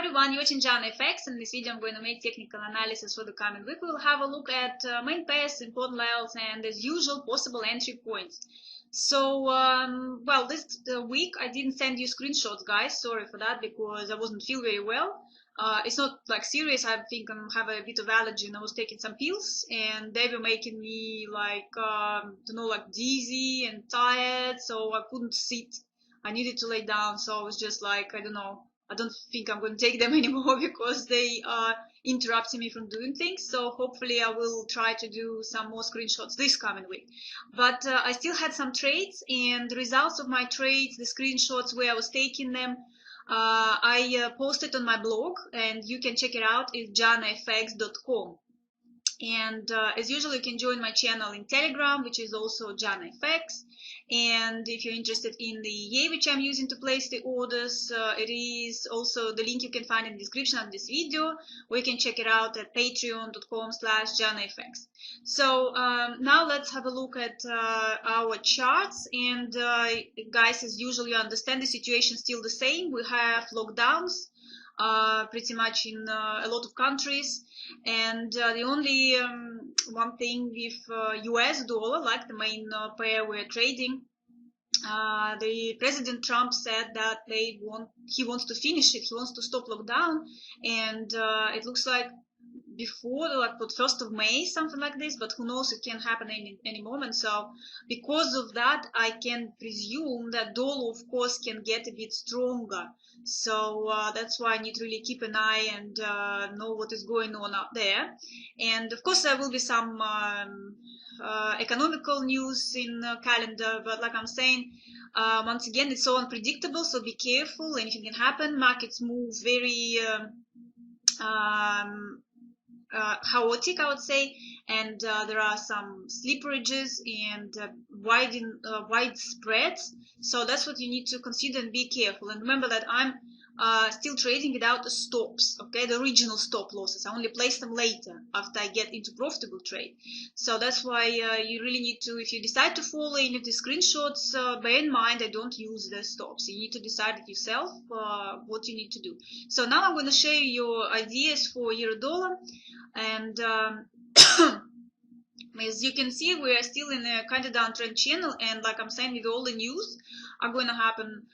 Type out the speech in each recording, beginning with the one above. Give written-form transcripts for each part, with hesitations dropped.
everyone, you're watching Jana FX, and in this video I'm going to make technical analysis for the coming week. We'll have a look at main pairs, important levels, and as usual, possible entry points. So, well, this week I didn't send you screenshots, guys. Sorry for that, because I wasn't feel very well. It's not like serious. I think I have a bit of allergy, and I was taking some pills, and they were making me like, like dizzy and tired. So I couldn't sit. I needed to lay down. So I was just like, I don't know. I don't think I'm going to take them anymore because they are interrupting me from doing things. So hopefully I will try to do some more screenshots this coming week. But I still had some trades, and the results of my trades, the screenshots where I was taking them, I posted on my blog, and you can check it out. It's janafx.com. And as usual, you can join my channel in Telegram, which is also JanaFX. And if you're interested in the EA which I'm using to place the orders, it is also the link you can find in the description of this video, or you can check it out at patreon.com/JanaFX. So now let's have a look at our charts. And guys, as usual, you understand the situation still the same. We have lockdowns pretty much in a lot of countries, and the only one thing with US dollar, like the main pair we're trading, the President Trump said that he wants to finish it, he wants to stop lockdown, and it looks like before, like what, 1st of May, something like this, but who knows, it can happen any moment. So because of that, I can presume that dollar, of course, can get a bit stronger. So that's why I need to really keep an eye and know what is going on out there. And of course, there will be some economical news in calendar, but like I'm saying, once again, it's so unpredictable, so be careful. Anything can happen. Markets move very chaotic, I would say, and there are some slipperages and wide spreads. So that's what you need to consider and be careful. And remember that I'm still trading without the stops, okay, the original stop losses. I only place them later after I get into profitable trade. So that's why you really need to, if you decide to follow any of the screenshots, bear in mind I don't use the stops. You need to decide it yourself what you need to do. So now I'm going to show you your ideas for euro dollar. And as you can see, we are still in a kind of downtrend channel, and like I'm saying, with all the news are going to happen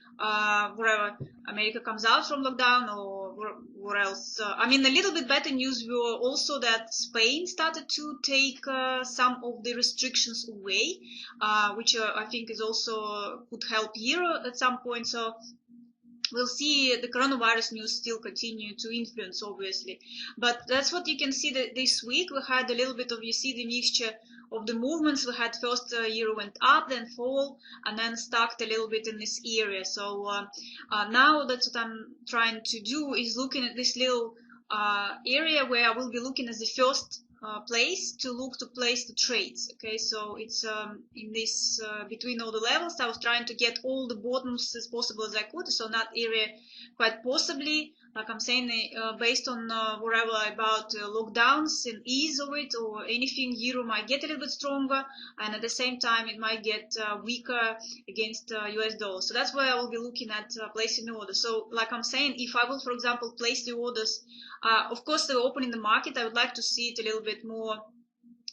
wherever America comes out from lockdown, or where else. I mean, a little bit better news were also that Spain started to take some of the restrictions away, which I think is also could help euro at some point. So we'll see the coronavirus news still continue to influence, obviously. But that's what you can see that this week. We had a little bit of, you see the mixture of the movements. We had first euro went up, then fall, and then stuck a little bit in this area. So now that's what I'm trying to do, is looking at this little area where I will be looking as the first place to look to place the trades. Okay, so it's in this between all the levels. I was trying to get all the bottoms as possible as I could, so that area quite possibly, like I'm saying, based on whatever about lockdowns and ease of it or anything, euro might get a little bit stronger, and at the same time it might get weaker against US dollar. So that's where I will be looking at placing the order. So like I'm saying, if I will, for example, place the orders, of course, the opening the market, I would like to see it a little bit more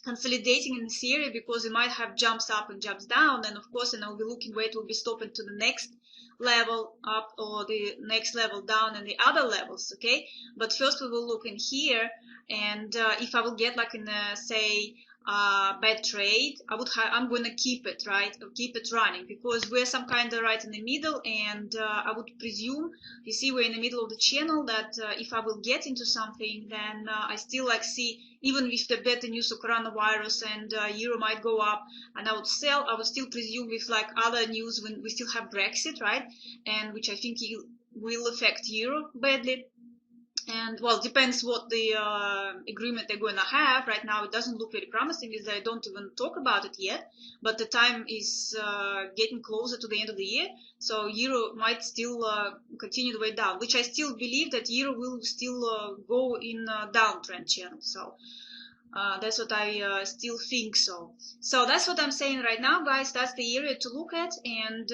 consolidating in this area, because it might have jumps up and jumps down, and of course, and I'll be looking where it will be stopping to the next level up or the next level down and the other levels. Okay, but first we will look in here, and if I will get like in a, say, bad trade, I'm going to keep it, right, or keep it running, because we're some kind of right in the middle, and I would presume, you see, we're in the middle of the channel, that if I will get into something, then I still like see, even with the better news of coronavirus and euro might go up, and I would sell, I would still presume with like other news when we still have Brexit, right, and which I think will affect euro badly. And well, depends what the agreement they're going to have. Right now, it doesn't look very promising, as they don't even talk about it yet. But the time is getting closer to the end of the year, so euro might still continue the way down. Which I still believe that euro will still go in a downtrend channel. So That's what I still think so. So that's what I'm saying right now, guys. That's the area to look at, and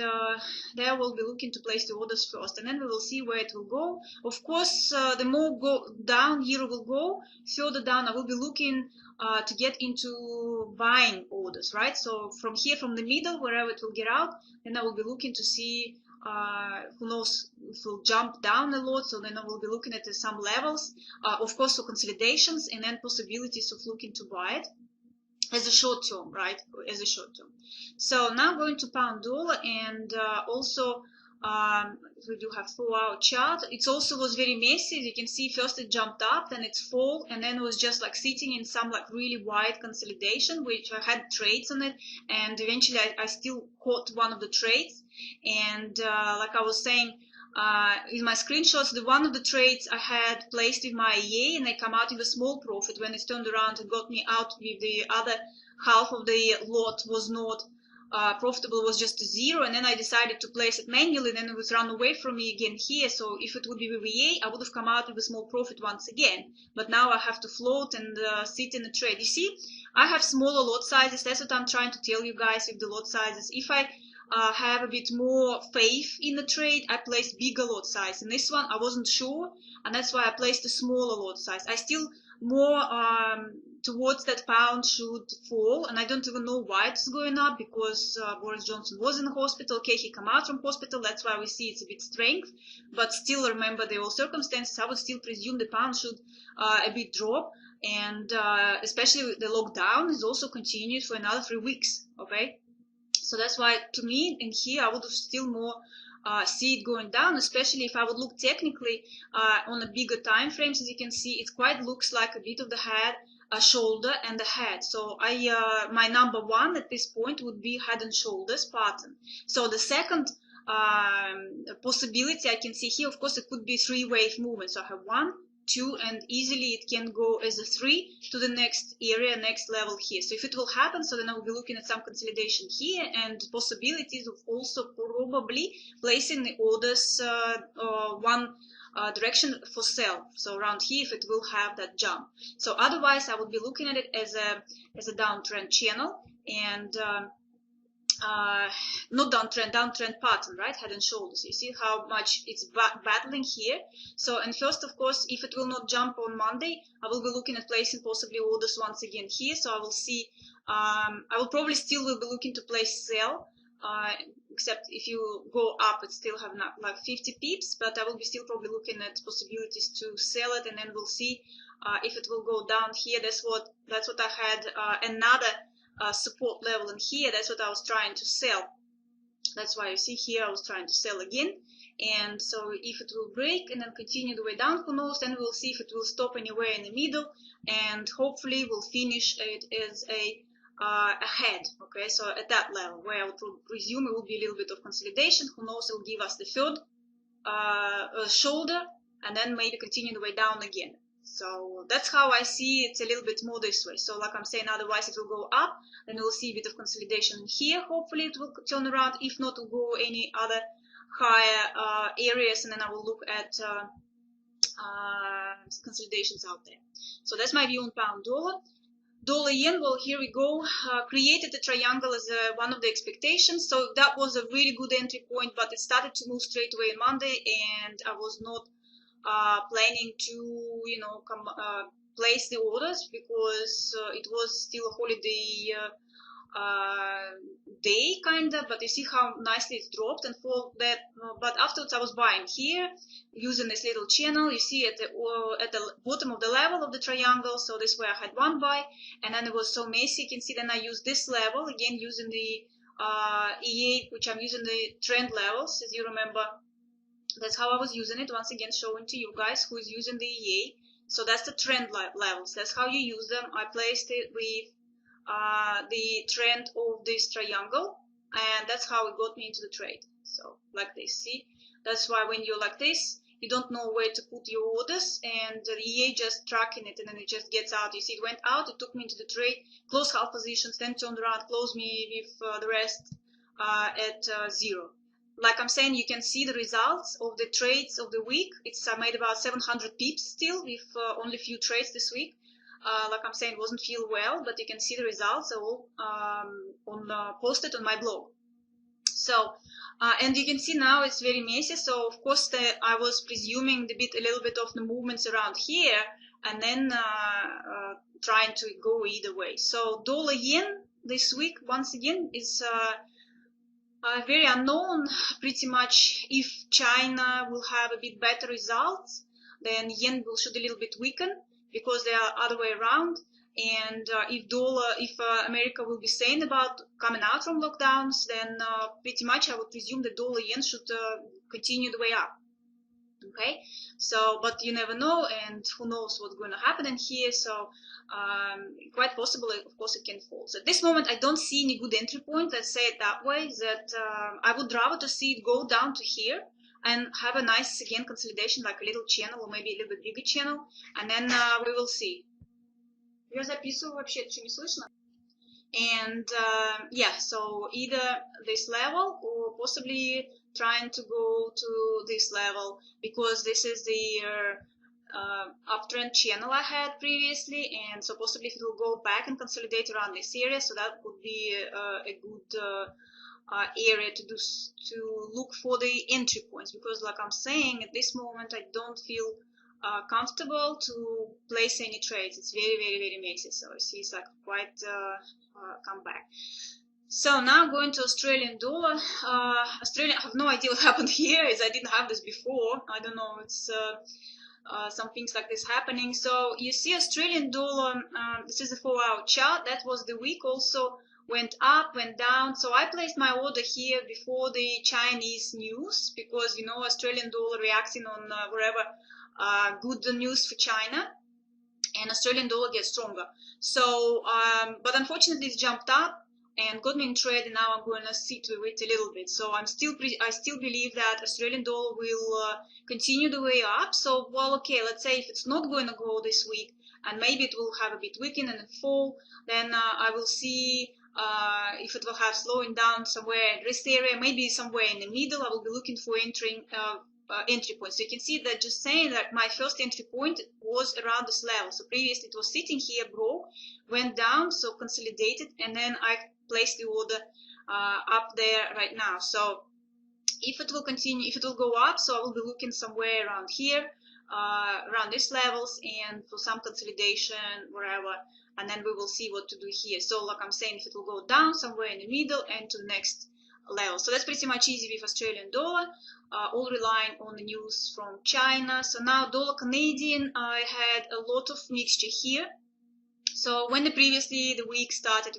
there we'll be looking to place the orders first, and then we will see where it will go. Of course, the more go down here will go, further down I will be looking to get into buying orders, right? So from here, from the middle, wherever it will get out, then I will be looking to see who knows if we'll jump down a lot. So then I will be looking at some levels, of course, for consolidations, and then possibilities of looking to buy it as a short term, right? As a short term. So now going to pound dollar, and also we do have 4-hour chart. It also was very messy. As you can see, first it jumped up, then it's fall, and then it was just like sitting in some like really wide consolidation, which I had trades on it, and eventually I still caught one of the trades. And like I was saying, in my screenshots, the one of the trades I had placed with my EA, and I come out with a small profit. When it's turned around and got me out with the other half of the lot was not profitable, was just a zero, and then I decided to place it manually, then it was run away from me again here. So if it would be with EA, I would have come out with a small profit once again, but now I have to float and sit in a trade. You see, I have smaller lot sizes. That's what I'm trying to tell you guys with the lot sizes. If I have a bit more faith in the trade, I placed bigger lot size. In this one, I wasn't sure, and that's why I placed a smaller lot size. I still more towards that pound should fall, and I don't even know why it's going up, because Boris Johnson was in the hospital. Okay, he come out from hospital, that's why we see it's a bit strength, but still remember the all circumstances. I would still presume the pound should a bit drop, and especially the lockdown is also continued for another 3 weeks. Okay, so that's why, to me, in here, I would have still more see it going down, especially if I would look technically on a bigger time frames. As you can see, it quite looks like a bit of the head, a shoulder, and the head. So my number one at this point would be head and shoulders pattern. So the second possibility I can see here, of course, it could be 3-wave movement. So I have 1, 2, and easily it can go as a 3 to the next area, next level here. So if it will happen, so then I will be looking at some consolidation here, and possibilities of also probably placing the orders one direction for sell. So around here, if it will have that jump. So otherwise, I would be looking at it as a downtrend channel, and not downtrend pattern, right? Head and shoulders. You see how much it's battling here. So, and first, of course, if it will not jump on Monday, I will be looking at placing possibly orders once again here. So I will see, I will probably still will be looking to place sell, except if you go up, it still have not like 50 pips, but I will be still probably looking at possibilities to sell it, and then we'll see if it will go down here. That's what I had another support level in here. That's what I was trying to sell. That's why you see here I was trying to sell again. And so if it will break and then continue the way down, who knows, then we'll see if it will stop anywhere in the middle, and hopefully we'll finish it as a head. Okay, so at that level where I would presume it will be a little bit of consolidation. Who knows, it will give us the third shoulder, and then maybe continue the way down again. So that's how I see it, a little bit more this way. So like I'm saying, otherwise it will go up, then we'll see a bit of consolidation here. Hopefully it will turn around. If not, it will go any other higher areas, and then I will look at consolidations out there. So that's my view on pound dollar. Dollar yen, well, here we go. Created a triangle as one of the expectations. So that was a really good entry point, but it started to move straight away on Monday, and I was not planning to, place the orders, because it was still a holiday day kind of, but you see how nicely it dropped and fall that. But afterwards I was buying here using this little channel. You see at the bottom of the level of the triangle. So this way I had one buy, and then it was so messy. You can see then I used this level again using the EA, which I'm using the trend levels, as you remember. That's how I was using it. Once again, showing to you guys who is using the EA. So that's the trend levels. That's how you use them. I placed it with the trend of this triangle, and that's how it got me into the trade. So like this, see, that's why when you're like this, you don't know where to put your orders, and the EA just tracking it, and then it just gets out. You see, it went out, it took me into the trade, closed half positions, then turned around, closed me with the rest at zero. Like I'm saying, you can see the results of the trades of the week. It's made about 700 pips still with only a few trades this week. like I'm saying, wasn't feel well, but you can see the results are all posted on my blog. So, and you can see now it's very messy. So of course I was presuming a little bit of the movements around here, and then trying to go either way. So dollar yen this week once again is very unknown. Pretty much, if China will have a bit better results, then yen should a little bit weaken because they are other way around. And if America will be saying about coming out from lockdowns, then pretty much I would presume the dollar yen should continue the way up. Okay, so but you never know, and who knows what's going to happen in here. So quite possible, of course, it can fall. So at this moment I don't see any good entry point, let's say it that way, that I would rather to see it go down to here and have a nice again consolidation, like a little channel or maybe a little bit bigger channel, and then we will see. Я записываю вообще, это что, не слышно? And yeah, so either this level or possibly trying to go to this level, because this is the uptrend channel I had previously, and so possibly if it will go back and consolidate around this area, so that would be a good area to look for the entry points, because like I'm saying, at this moment I don't feel comfortable to place any trades. It's very, very, very messy. So I see it's like quite come back. So now going to Australian dollar. Australian, I have no idea what happened here. Is I didn't have this before. I don't know. It's some things like this happening. So you see Australian dollar. This is a 4-hour chart. That was the week also. Went up, went down. So I placed my order here before the Chinese news, because you know Australian dollar reacting on wherever good news for China, and Australian dollar gets stronger. So, but unfortunately, it's jumped up and got me in trade, and now I'm going to sit with it a little bit. So I still believe that Australian dollar will continue the way up. So, well, okay, let's say if it's not going to go this week, and maybe it will have a bit weaken and fall, then I will see if it will have slowing down somewhere in this area, maybe somewhere in the middle. I will be looking for entry points. So you can see that just saying that my first entry point was around this level. So previously it was sitting here, broke, went down, so consolidated, and then I placed the order up there right now. So if it will continue, if it will go up, so I will be looking somewhere around here, around these levels, and for some consolidation wherever, and then we will see what to do here. So like I'm saying, if it will go down somewhere in the middle and to the next level. So that's pretty much easy with Australian dollar, all relying on the news from China. So now dollar Canadian, I had a lot of mixture here. So when previously the week started,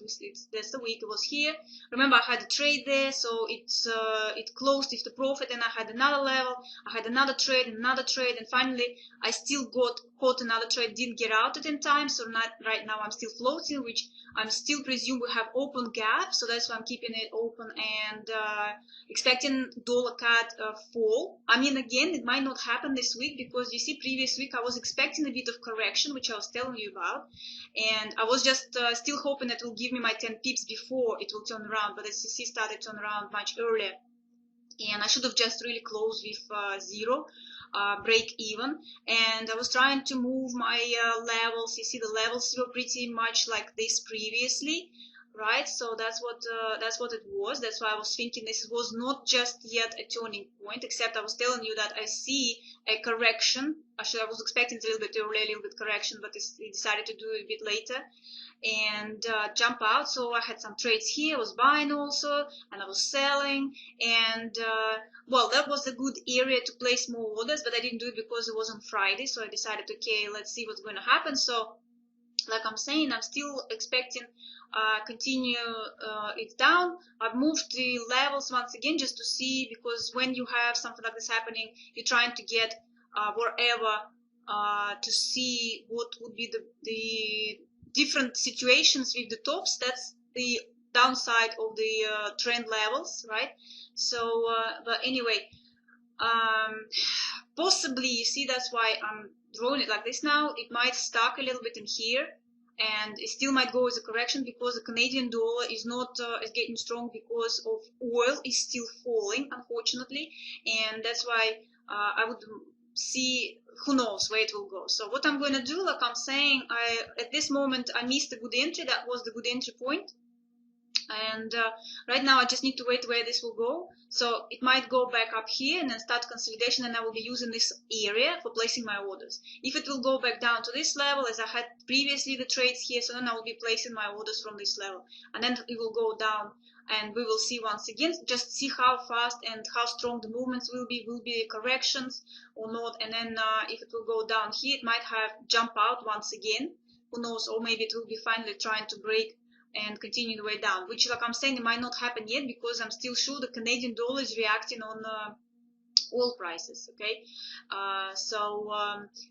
that's the week it was here. Remember, I had a trade there, so it closed with the profit, and I had another level. I had another trade, and finally I still caught another trade. Didn't get out at in time, so right now I'm still floating, which I'm still presume we have open gap. So that's why I'm keeping it open and expecting dollar CAD fall. I mean, again, it might not happen this week, because you see, previous week I was expecting a bit of correction, which I was telling you about. And I was just still hoping that it will give me my 10 pips before it will turn around, but as you see, started to turn around much earlier. And I should have just really closed with zero, break even. And I was trying to move my levels. You see, the levels were pretty much like this previously, right? So that's what it was. That's why I was thinking this was not just yet a turning point, except I was telling you that I see a correction. Actually, I was expecting a little bit earlier, a little bit correction, but we decided to do it a bit later and jump out. So I had some trades here. I was buying also, and I was selling, and well, that was a good area to place more orders, but I didn't do it because it was on Friday. So I decided, okay, let's see what's going to happen. So like I'm saying, I'm still expecting continue it down. I've moved the levels once again just to see, because when you have something like this happening, you're trying to get wherever to see what would be the different situations with the tops. That's the downside of the trend levels, right? So but anyway, possibly, you see, that's why I'm drawing it like this now. It might stuck a little bit in here, and it still might go as a correction, because the Canadian dollar is not is getting strong, because of oil is still falling, unfortunately, and that's why I would see, who knows where it will go. So what I'm going to do, like I'm saying, at this moment I missed a good entry. That was the good entry point. And right now I just need to wait where this will go. So it might go back up here and then start consolidation, and I will be using this area for placing my orders. If it will go back down to this level, as I had previously the trades here, so then I will be placing my orders from this level, and then it will go down, and we will see once again, just see how fast and how strong the movements will be corrections or not. And then if it will go down here, it might have jump out once again, who knows, or maybe it will be finally trying to break and continue the way down, which, like I'm saying, it might not happen yet, because I'm still sure the Canadian dollar is reacting on oil prices. Okay,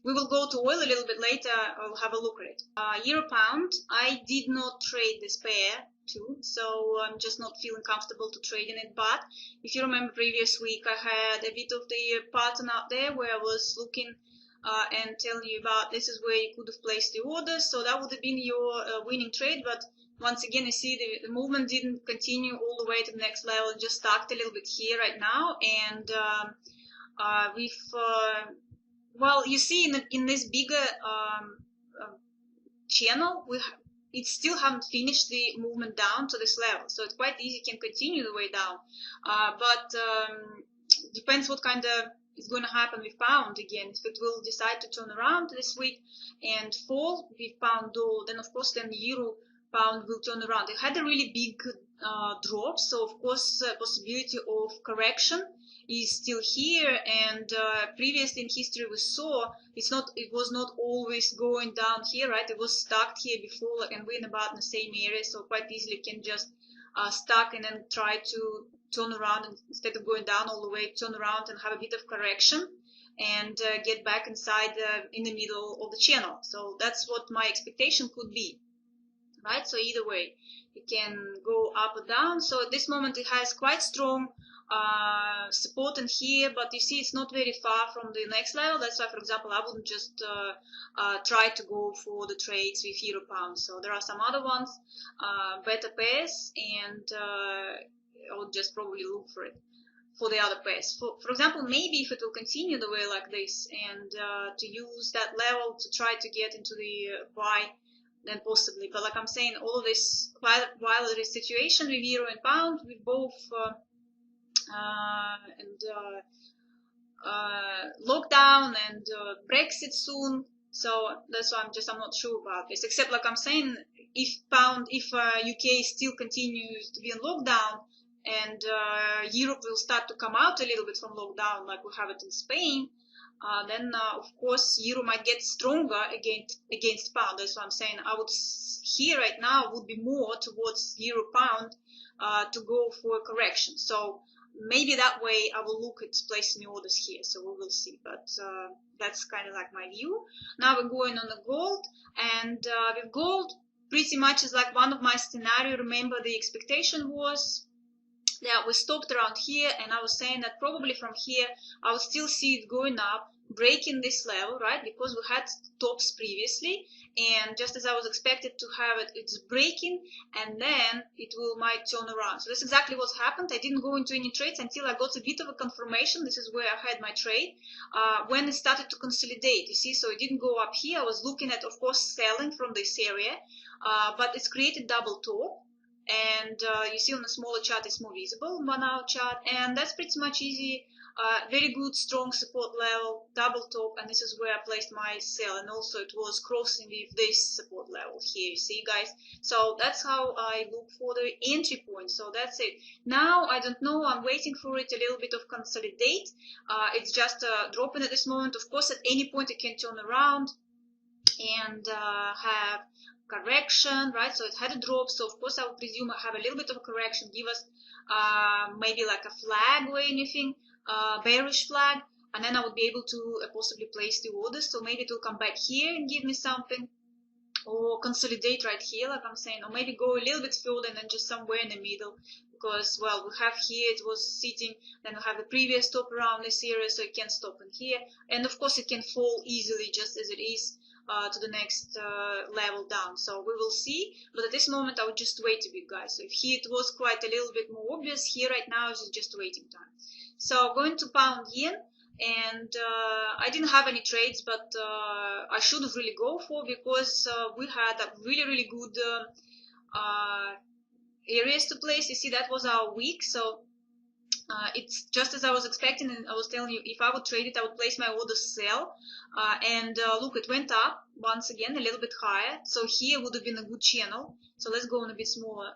we will go to oil a little bit later. I'll have a look at it. Euro pound, I did not trade this pair too, so I'm just not feeling comfortable to trade in it. But if you remember previous week, I had a bit of the pattern out there where I was looking and telling you about this is where you could have placed the orders, so that would have been your winning trade. But once again, you see the movement didn't continue all the way to the next level, just stuck a little bit here right now. And well, you see in this bigger channel, it still haven't finished the movement down to this level, so it's quite easy, can continue the way down. But depends what kind of is going to happen with pound again. If it will decide to turn around this week and fall with pound dollar, then of course then euro pound will turn around. It had a really big drop, so of course possibility of correction is still here. And previously in history we saw it was not always going down here, right? It was stuck here before, and we're in about the same area, so quite easily can just stuck and then try to turn around, and instead of going down all the way, turn around and have a bit of correction and get back inside in the middle of the channel. So that's what my expectation could be. Right, so either way, it can go up or down. So at this moment, it has quite strong support in here, but you see it's not very far from the next level. That's why, for example, I wouldn't just try to go for the trades with euro pound. So there are some other ones, better pairs, and I would just probably look for it for the other pairs. For example, maybe if it will continue the way like this, and to use that level to try to get into the buy, then possibly. But like I'm saying, all of this, while there is situation with euro and pound, with both lockdown and Brexit soon, so that's why I'm not sure about this. Except, like I'm saying, if UK still continues to be in lockdown, and Europe will start to come out a little bit from lockdown, like we have it in Spain, then of course euro might get stronger against pound. That's what I'm saying. I would here right now would be more towards euro pound to go for a correction. So maybe that way I will look at placing orders here. So we will see. But that's kind of like my view. Now we're going on the gold, and with gold pretty much is like one of my scenario. Remember, the expectation was that we stopped around here, and I was saying that probably from here I would still see it going up, breaking this level, right? Because we had tops previously, and just as I was expected to have it, it's breaking, and then it might turn around. So that's exactly what's happened. I didn't go into any trades until I got a bit of a confirmation. This is where I had my trade when it started to consolidate. You see, so it didn't go up here. I was looking at, of course, selling from this area, but it's created double top. And you see on the smaller chart it's more visible, 1 hour chart, and that's pretty much easy. Very good strong support level, double top, and this is where I placed my sell, and also it was crossing with this support level here, you see guys. So that's how I look for the entry point. So that's it. Now I don't know, I'm waiting for it a little bit of consolidate. It's just dropping at this moment. Of course at any point it can turn around and have correction, right? So it had a drop, so of course I would presume I have a little bit of a correction, give us maybe like a flag or anything, bearish flag, and then I would be able to possibly place the orders. So maybe it will come back here and give me something, or consolidate right here, like I'm saying, or maybe go a little bit further and then just somewhere in the middle, because, well, we have here, it was sitting, then we have the previous stop around this area, so it can stop in here, and of course it can fall easily just as it is to the next level down. So we will see, but at this moment I would just wait a bit, guys. So if here it was quite a little bit more obvious, here right now is just waiting time. So going to pound yen, and I didn't have any trades, but I should have really go for, because we had a really good areas to place. You see, that was our week, so it's just as I was expecting, and I was telling you, if I would trade it, I would place my order sell, and look, it went up once again a little bit higher, so here would have been a good channel. So let's go on a bit smaller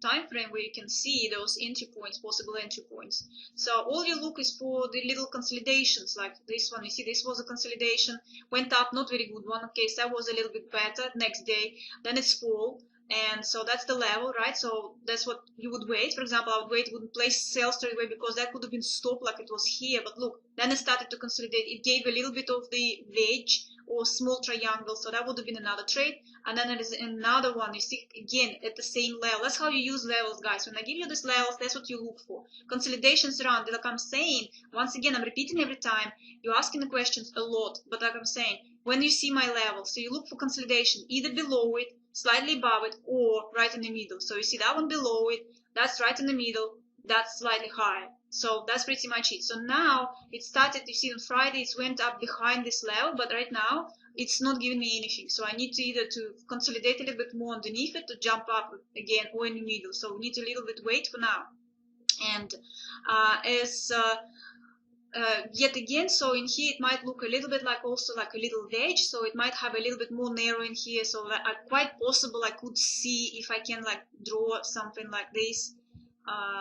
time frame where you can see those entry points, possible entry points. So all you look is for the little consolidations like this one. You see, this was a consolidation, went up, not very good one. Okay, so that was a little bit better. Next day, then it's fall. And so that's the level, right? So that's what you would wait. For example, I would wait, wouldn't place sell straight away, because that would have been stopped like it was here. But look, then it started to consolidate. It gave a little bit of the wedge or small triangle. So that would have been another trade. And then there is another one. You see, again, at the same level. That's how you use levels, guys. When I give you these levels, that's what you look for. Consolidations around. Like I'm saying, once again, I'm repeating every time. You're asking the questions a lot. But like I'm saying, when you see my level, so you look for consolidation, either below it, slightly above it, or right in the middle. So you see that one below it, that's right in the middle, that's slightly higher. So that's pretty much it. So now it started, you see, on Friday it went up behind this level, but right now it's not giving me anything. So I need to either to consolidate a little bit more underneath it to jump up again, or in the middle. So we need a little bit wait for now. And yet again, so in here it might look a little bit like also like a little wedge, so it might have a little bit more narrow in here, so that quite possible I could see if I can like draw something like this,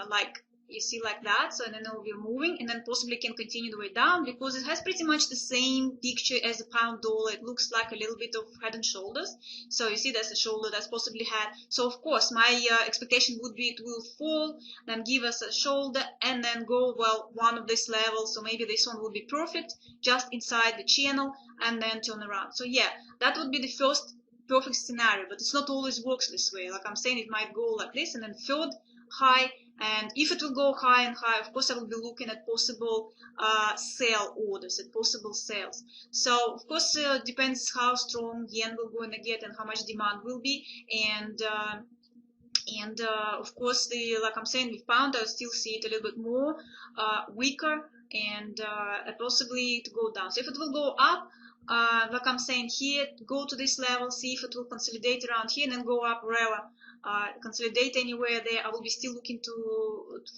like you see, like that. So then it will be moving, and then possibly can continue the way down, because it has pretty much the same picture as the pound dollar. It looks like a little bit of head and shoulders. So you see, that's a shoulder, that's possibly head. So of course my expectation would be it will fall, then give us a shoulder, and then go, well, one of these levels. So maybe this one would be perfect just inside the channel, and then turn around. So yeah, that would be the first perfect scenario, but it's not always works this way. Like I'm saying, it might go like this, and then third high. And if it will go high and high, of course I will be looking at possible sell orders, at possible sales. So of course depends how strong yen will going to get and how much demand will be. And of course, like I'm saying, with pound I still see it a little bit more weaker, and possibly to go down. So if it will go up, like I'm saying here, go to this level, see if it will consolidate around here, and then go up wherever. Consolidate anywhere there, I will be still looking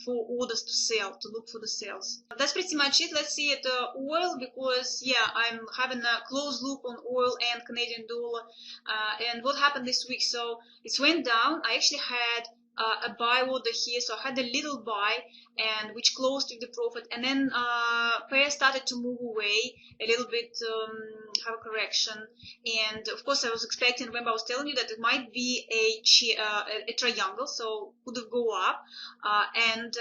for orders to sell, to look for the sales. That's pretty much it. Let's see at oil, because yeah, I'm having a close look on oil and Canadian dollar, and what happened this week. So it went down. I actually had a buy order here, so I had a little buy, and which closed with the profit, and then pair started to move away a little bit, have a correction. And of course I was expecting, remember I was telling you that it might be a triangle, so could have go up, and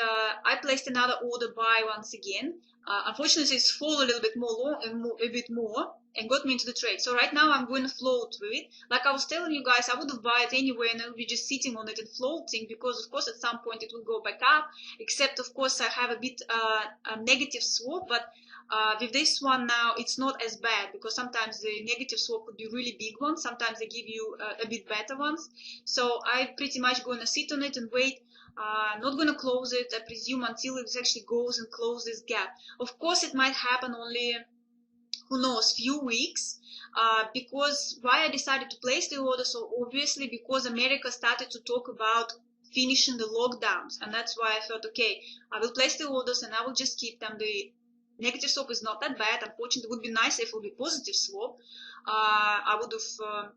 I placed another order buy once again. Unfortunately it's fallen a little bit more and got me into the trade. So right now I'm going to float with it. Like I was telling you guys, I would have bought it anyway, and I would be just sitting on it and floating, because of course at some point it will go back up, except of course I have a bit a negative swap, but with this one now it's not as bad, because sometimes the negative swap could be really big ones, sometimes they give you a bit better ones. So I'm pretty much going to sit on it and wait. Not going to close it, I presume, until it actually goes and closes this gap. Of course it might happen only, who knows, few weeks, because why I decided to place the order, so obviously because America started to talk about finishing the lockdowns, and that's why I thought, okay, I will place the orders and I will just keep them. The negative swap is not that bad. Unfortunately, it would be nice if it would be positive swap. I would have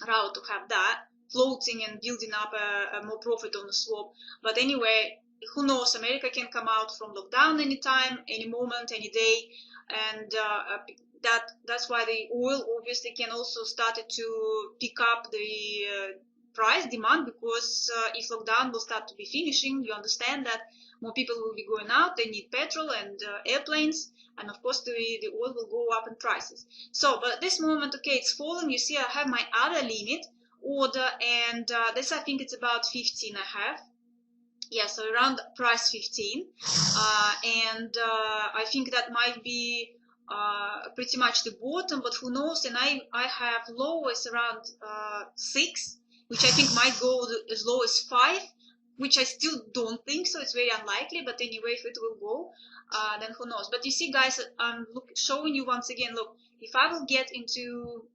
rather to have that floating and building up a more profit on the swap. But anyway, who knows, America can come out from lockdown anytime, any moment, any day, and that's why the oil obviously can also start to pick up the price demand, because if lockdown will start to be finishing, you understand that more people will be going out, they need petrol and airplanes, and of course the oil will go up in prices. So but at this moment, okay, it's falling. You see I have my other limit order, and this I think it's about 15 I have. Yeah, so around price 15, and I think that might be pretty much the bottom, but who knows. And I have low as around 6, which I think might go as low as 5, which I still don't think so. It's very unlikely, but anyway, if it will go, then who knows. But you see, guys, I'm showing you once again, look, if I will get into,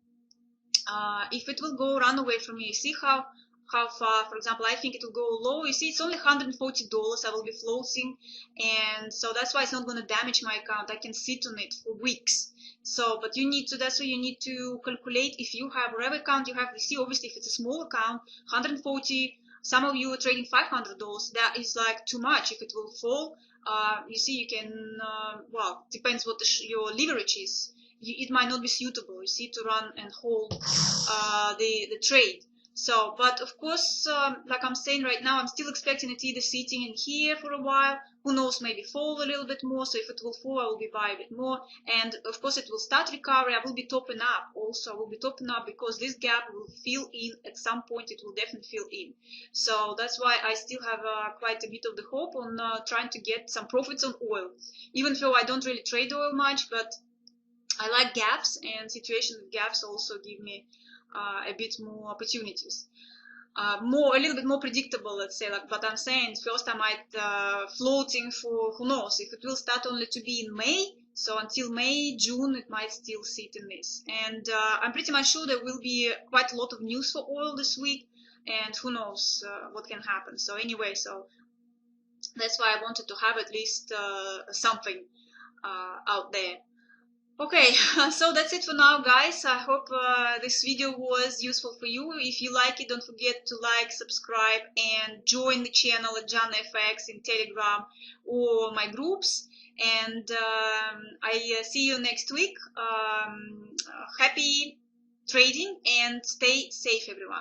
if it will go run away from me, you see how far, for example, I think it will go low. You see, it's only $140 I will be floating, and so that's why it's not going to damage my account. I can sit on it for weeks. So, but you need to, that's why you need to calculate if you have whatever account you have. You see, obviously, if it's a small account, 140, some of you are trading $500, that is like too much. If it will fall, you see, you can, well, depends what your leverage is. It might not be suitable, you see, to run and hold the trade. So, but of course, like I'm saying right now, I'm still expecting it either sitting in here for a while. Who knows, maybe fall a little bit more. So if it will fall, I will be buying a bit more. And of course, it will start recovery. I will be topping up also. I will be topping up because this gap will fill in at some point. It will definitely fill in. So that's why I still have quite a bit of the hope on trying to get some profits on oil. Even though I don't really trade oil much, but I like gaps, and situations with gaps also give me a bit more opportunities. A little bit more predictable, let's say. Like, but I'm saying first I might floating for, who knows, if it will start only to be in May. So until May, June, it might still sit in this. And I'm pretty much sure there will be quite a lot of news for oil this week, and who knows what can happen. So anyway, so that's why I wanted to have at least something out there. Okay, so that's it for now, guys. I hope this video was useful for you. If you like it, don't forget to like, subscribe, and join the channel at JanFX in Telegram or my groups. And I see you next week. Happy trading and stay safe, everyone.